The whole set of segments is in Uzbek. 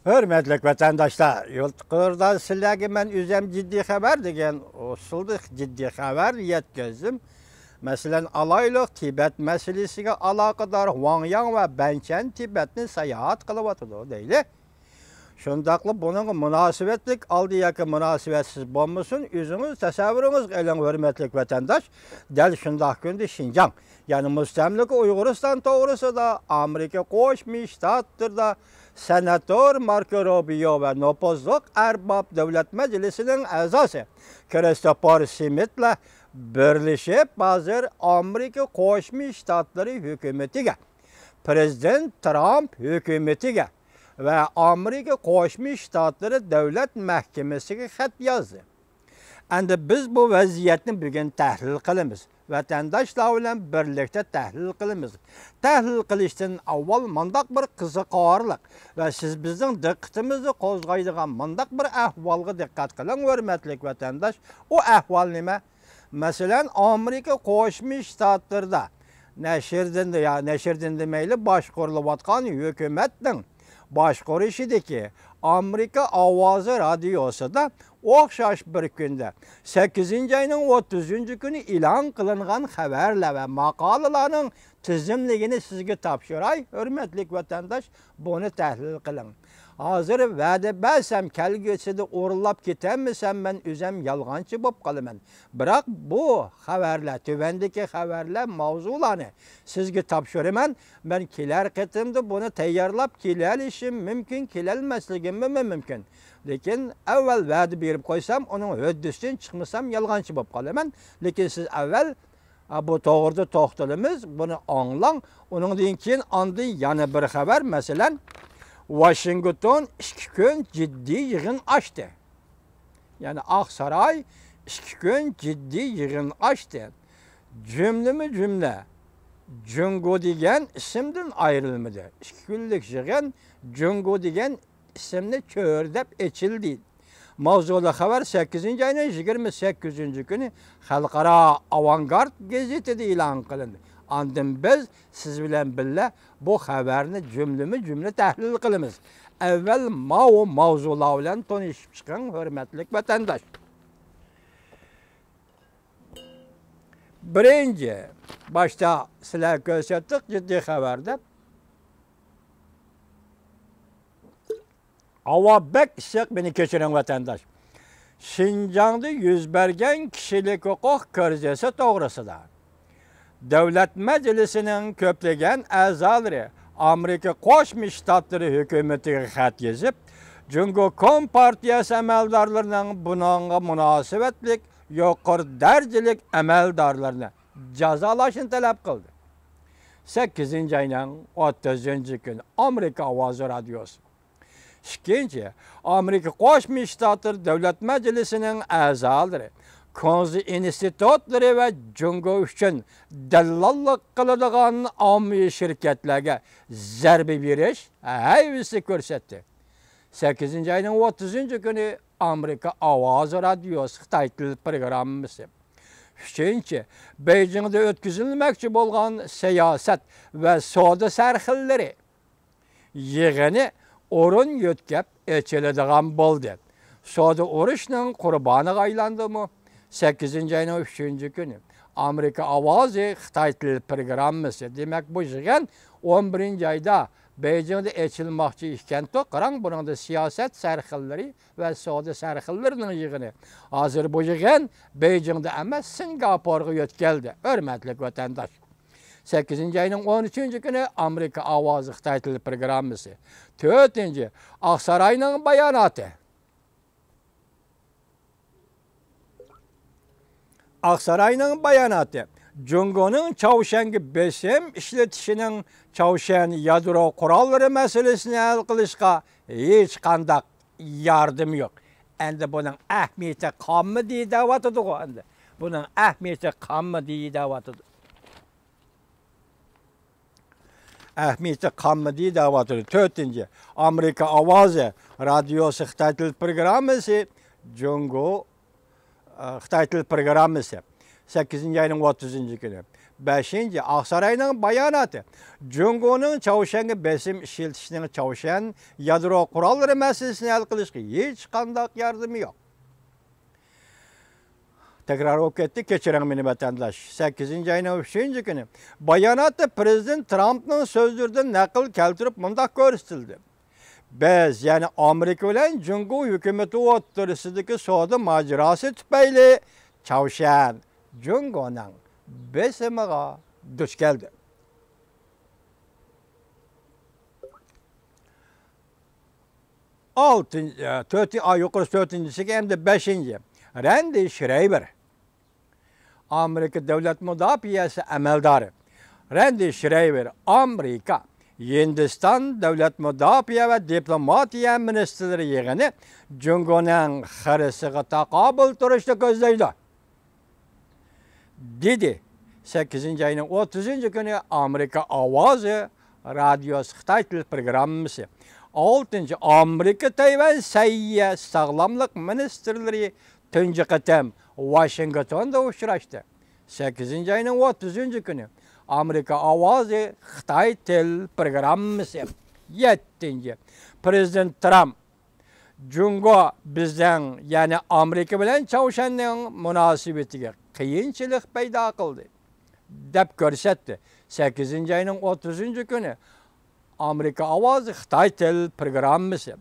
Hürmetli vatandaşlar, yurtqırdan sizlerge men üzem ciddi haber degen usuldu ciddi haber yetkizdim. Mesela alaylıq Tibet meselesiga alaqadar Wang Yang ve Benchen Tibetni sayahat qılıp atıdı deyli. Şundaqlı bunun münasibetlik aldı yakı münasebetsiz bolmasın, üzünüz təsəvvürünüz elin hürmetli vatandaş, del şundaq gündü Şinjan. Yani müstemlik Uyguristan doğrusu da Amerika Qoşmuş Ştatdır da Senatör Marco Rubio ve Nopozluq Erbab Devlet Meclisi'nin əzası Christopher Smith'le birleşip hazır Amerika Qoşmuş Ştatları hükümetiga, Prezident Trump hükümetiga ve Amerika Qoşmuş Ştatları Devlet Mahkemesiga xat yazdı. Endi biz bu vaziyetni bugün tahlil qilamiz. Vatandaşlar bilan birlikte tahlil qilamiz. Tahlil qilishdan avval mandaq bir qiziqarlik ve siz bizning diqqatimizni qo'zg'aydigan mandaq bir ahvolga diqqat qiling, hurmatli vatandaş. O ahvol nima? Masalan, Amerika Qo'shma Shtatlarida nashrdan demayli boshqarilayotgan hukumatning boshqarishidagi Amerika Ovozi radiosida o'xshash bir kunda 8-ayning 30-kuni e'lon qilingan xabarlar va maqolalarning tizimligini sizga topshiray, hurmatli vatandaş, buni tahlil qiling. Hozir va'da bersam kelgusida o'rinlab ketammisam men o'zim yolg'onchi bo'lib qolaman. Biroq bu xabarlar, tuvandagi xabarlar, mavzularni sizga topshiraman. Men kelar qatimda buni tayyorlab kelishim mumkin, kelolmasligim mumkin. Lekin avval va'da berib qo'ysam, uning huddisidan chiqmasam yolg'onchi bo'lib qolaman. Lekin siz avval bu to'g'rida to'xtalamiz, buni anglang. Uningdan keyin ondan yana bir xabar, masalan, Washington 2 gün ciddi yığın açtı. Yani Aksaray 2 gün ciddi yığın açtı. Cümle Jungo degen isimden ayrılmadı. 2 günlük yığın Jungo degen isimle kördep içildi. Mavzulu haber 8. ayının 28. günü Xalqaro Avangard gazetede ilan kılındı. Andım biz siz bilen billa bu haberni cümle tahlil qilamiz. Evvel mavzular bilan tanışıp çıkan hürmetli vatandaş. Birinci, başta sizler gösterdik ciddi haberde. Ava bek istek beni keçiren vatandaş. Şinjan'da yüz bergen kişilik hukuk körzesi doğrusunda. Devlet Meclisi'nin köplegen azaları Amerika Qo'shma Shtatları hükümetiga xat yazıp, Jungo Kompartiyasi amaldarlarının bununla münasebetlik yuqori darajalik amaldarlarını jazolashni talab qildi. 8 ayning 30 günü Amerika Ovozi radiosi. İkinci, Amerika Qo'shma Shtatlar Devlet Meclisi'nin azaları Konzi institutları ve Jungo üçün dallallık kıladigan ammi şirketlerge zarba berish hayvisi ko'rsatdi. 8 ayının 30 günü Amerika Ovozi radiosi Xitoy tili programmasi. Üçüncü, Beijing'de o'tkazilmoqchi bo'lgan siyosat ve savdo sarxillari yig'ini o'rin yo'tkab echiladigan bo'ldi. Savdo urushning qurboniga aylandimi? 8 ayının 3 günü Amerika Ovozi Xitoy tili programmasi. Demek bu yig'in 11 ayda Beijing'de echilmoqchi ekan. Qarang, bunun da siyaset sarxillari ve savdo sarxillarining yig'ini. Hozir bu yig'in Beijing'de emas, Singapurga o'tkazildi. Hurmatli vatandaş. 8 ayının 13 günü Amerika Ovozi Xitoy tili programmasi. 4. Aksarayning bayonoti. Aksaray'ın bayanatı, Jungo'nun Çavuşengi besim işletişinin Çavuşen yadro kuralları meselesini hal kılışka hiç kandak yardım yok. Endi bunun ahmiyeti kamı diye davatıdır o endi. Bunun ahmiyeti kamı diye davatıdır. Ahmiyeti kamı diye davatıdır. 4. Amerika Ovozi radiosi Xitoy tili programmasi Jungo Xitoy tili programmasi 8 ayının 30 günü. 5. Aksaray'ın bayanatı. Cungo'nun Çavuşan'ı besim işiltişinin Çavuşan yadro kuralları meselesini hal kılışkı hiç kandak yardımı yok. Tekrar okuyetti geçiren beni vatandaş. 8. ayının 3. günü bayanatı Prezident Trump'ın sözlerden nakıl keltirip mundak görüstüldü. Biz yani Amerika bilen Cungo hükümeti oturusundaki soğudu macerası tüpeyle Çavuşan Cungo'nun besimiga duş geldi. Yukarı 4. hem de 5. Randy Schreiber. Amerika Devlet Müdafiyesi emeldarı. Randy Schreiber, Amerika, Hindistan Devlet Müdafiye ve Diplomatiya Ministerleri yığını Cungo'nun xarısıga taqabıl turuştu gözleydi. Dedi 8. ayının 30. günü Amerika Avazı Radyosu Xitay Til programması. 6. Amerika Tayvan Sayya Sağlamlık Ministerleri tüncü kıtım Washington'da uçraştı. 8. ayının 30. günü Amerika Avazı Xitay Til programması. 7. Prezident Trump Cungo bizden yani Amerika bilen Çavuşan'ın münasebetiga kıyınçılık payda kıldı. Dep görsetti. 8. ayının 30. günü Amerika Avazı Xitay Til programması.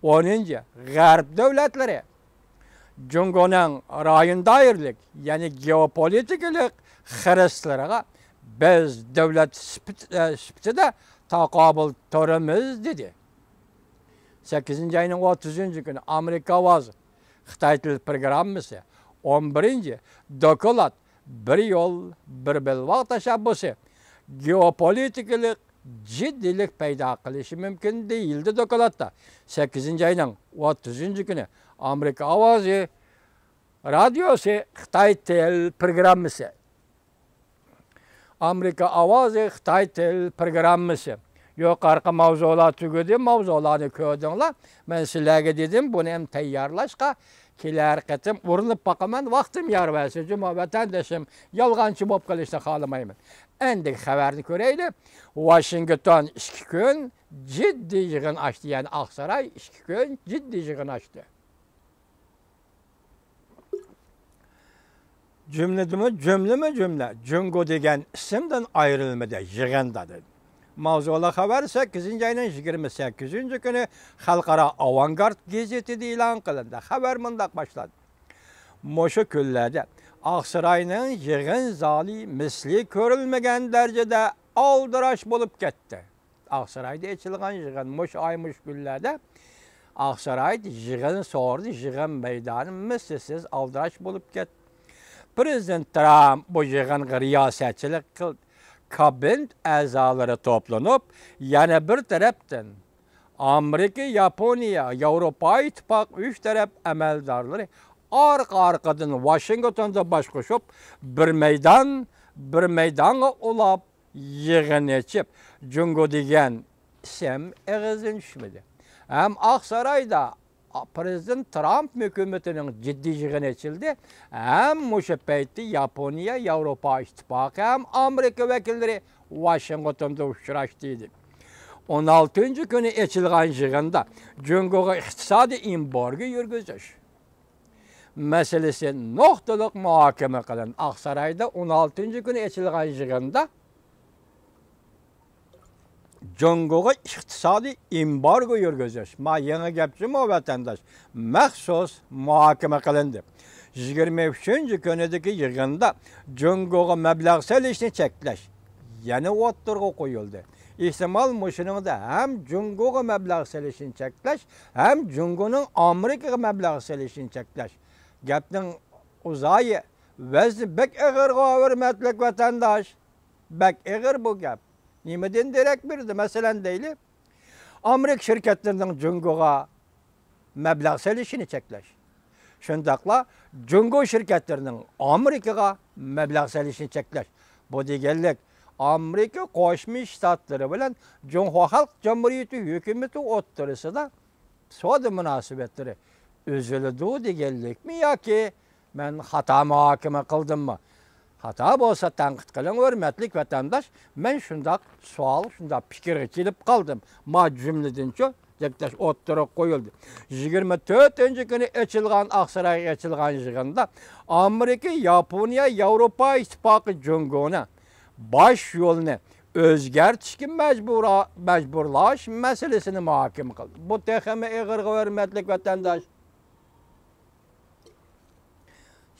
10. Garp devletleri Cungo'nun rayın dairlik yani geopolitiklik xırıslarına biz devlet spitide taqabıl turumuz dedi. 8. ayının 30. günü Amerika Avazı Xitay Til programması. 11. Dokulat bir yol bir belvaq teşebbüsü geopolitiklik ciddilik payda kılışı mümkün değildi dokulatta. 8. ayının 30. günü Amerika Avazı Radyosu Xitay Til programması. Amerika Avazı Xitay Til programması. Yukarı mavzular tügüdü, mavzularını köydünler. Ben sizlerge dedim, bunu hem teyyarlaşka, kiler kıtım, uğrunup bakaman, vaktim yar versin. Cuma vatandaşım, yalgancı bop kılışta kalımayım. Endik haberini köreydi. Washington 2 gün ciddi yığın açtı. Yani Aksaray 2 gün ciddi yığın açtı. Cümle. Cungo degen isimden ayrılmadı, yığındadır. Mavzular haber 8. ayının 28. günü Halkara Avangard gazetede ilan kılındı. Haber mındak başladı. Moşu küllerde Aksaray'ın yığın zali misli görülmegen derecede aldıraş bulup gitti. Aksaray'da açılgan yığın moş aymış küllerde Aksaray'da yığın sordu, yığın meydanı mislisiz aldıraş bulup gitti. Prezident Trump bu yığın riyasetçilik kıldı. Kabinet azaları toplanıp yani bir taraftan Amerika, Japonya, Avrupa İttifakı 3 taraf emeldarları arkadan Washington'da baş koşup bir meydana olap yığın açıp Cungo degen isim ağzın düşmedi. Hem Aksaray'da Prezident Trump hükümetinin ciddi yığın açıldı. Hem müşebbeytti Japonya, Avrupa İttifakı hem Amerika vekilleri Washington'da uçraştıydı. 16. günü açılgan yığında Cungo'ga iktisadi embargo yürgüzüş meselesi noktalık muhakeme kılın. Aksaray'da 16. günü açılgan yığında Cungo'ga iktisadi embargo yürgüzüş. Ma yeni gepçim o vatandaş. Məxsus muhakeme kılındı. 23. günüdeki yığında Cungo'ga meblağ selişini çekleş. Yani oturgu koyuldu. İhtimal muşunun da hem Cungo'ga meblağ selişini çekleş hem Cungo'nun Amerika'ga meblağ selişini çekleş. Gepnin uzayı vezni bek ağır hürmetlik vatandaş. Bek ağır bu gep. Nimeden direkt birdi mesela değil. Amerika şirketlerinin Cungo'ga meblağ selişini çekleş. Şundakla Cungo şirketlerinin Amerika'ga meblağ selişini çekleş. Bu digellik Amerika Koşmuş Ştatları bilen Cungo Halk Cumhuriyeti hükümeti oturısı da soğudu münasebetleri üzüldü digellik mi ya ki ben hata muhakeme kıldım mı? Hata bolsa tanqid qiling, hurmatli vatandaş. Men şundaq sual, şundaq fikirge kelip qaldım. Ma cümledinçe Zektaş oturup koyuldu. 24-cü günü açılgan Aksaray'a açılgan yığında Amerika, Yaponiya, Avrupa İttifakı Cungona baş yolunu özgertişki mecburlaş meselesini muhakeme kıldı. Bu teheme eğer hürmetli vatandaş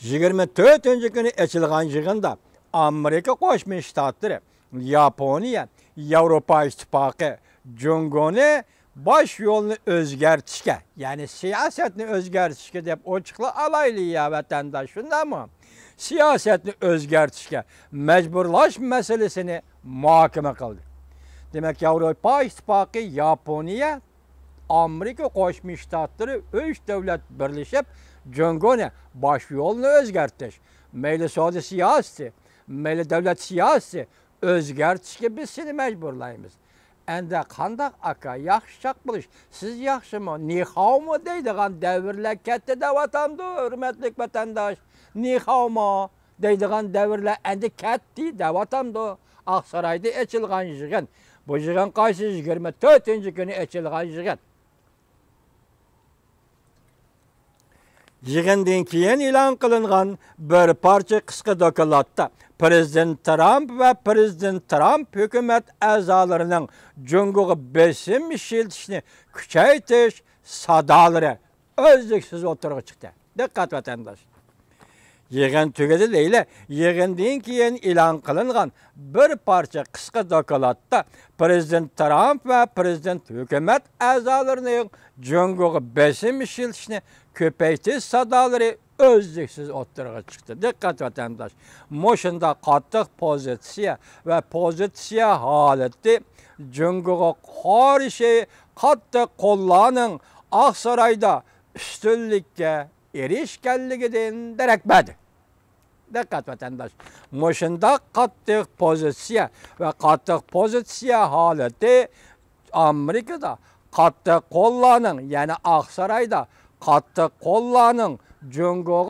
24-cü günü açılgan yığında Amerika Koşmuş Ştatları, Yaponiya, Avrupa İttifakı Cungona baş yolunu özgertişke, yani siyasetini özgertişke deyip açıkla alaylı ya vatandaş, şunda mı? Siyasetini özgertişke, mecburlaş meselesini muhakeme kıldı. Demek ki Avrupa İttifakı, Yaponiya, Amerika Koşmuş Ştatları 3 devlet birleşip Cungona baş yolunu özgertiş. Meyli soğudu siyasi, meyli devlet siyasi özgertişke biz seni mecburlayımız. Ende qandaq aka yaxşıcaq bilish. Siz yaxşımı, nihao mu deydiğen devirler ketdi de vatandı, hürmetli vatandaş. Nihao mu deydiğen devirler endi ketdi de vatandı. Aksaray'da açılgan yığın. Bu yığın qaysı 24-cü günü açılgan yığın. Yığından keyin e'lon qilingan bir parça qisqa dokladda Prezident Trump ve Prezident Trump hükümet a'zolarining Jungoga besim ishlatishni kuchaytirish sadolari o'zliksiz o'tirg'i chiqdi. Diqqat vatandaş. Yığın tugadi deyli, yığından keyin e'lon qilingan bir parça qisqa dokladda Prezident Trump ve Prezident hükümet a'zolarining Jungoga besim ishlatishni köpeytiş sadolari özlüksüz o'tirg'i chiqdi. Diqqat vatandaş. Moşunda qattiq pozitsiya ve pozitsiya holati Jungoga qarshi qattiq qo'llaning Aksaray'da üstünlükke erişkenligidan darak berdi. Diqqat vatandaş. Moşunda qattiq pozitsiya ve qattiq pozitsiya holati Amerika'da qattiq qo'llaning, yani Aksaray'da qattiq qo'llaning Jungoga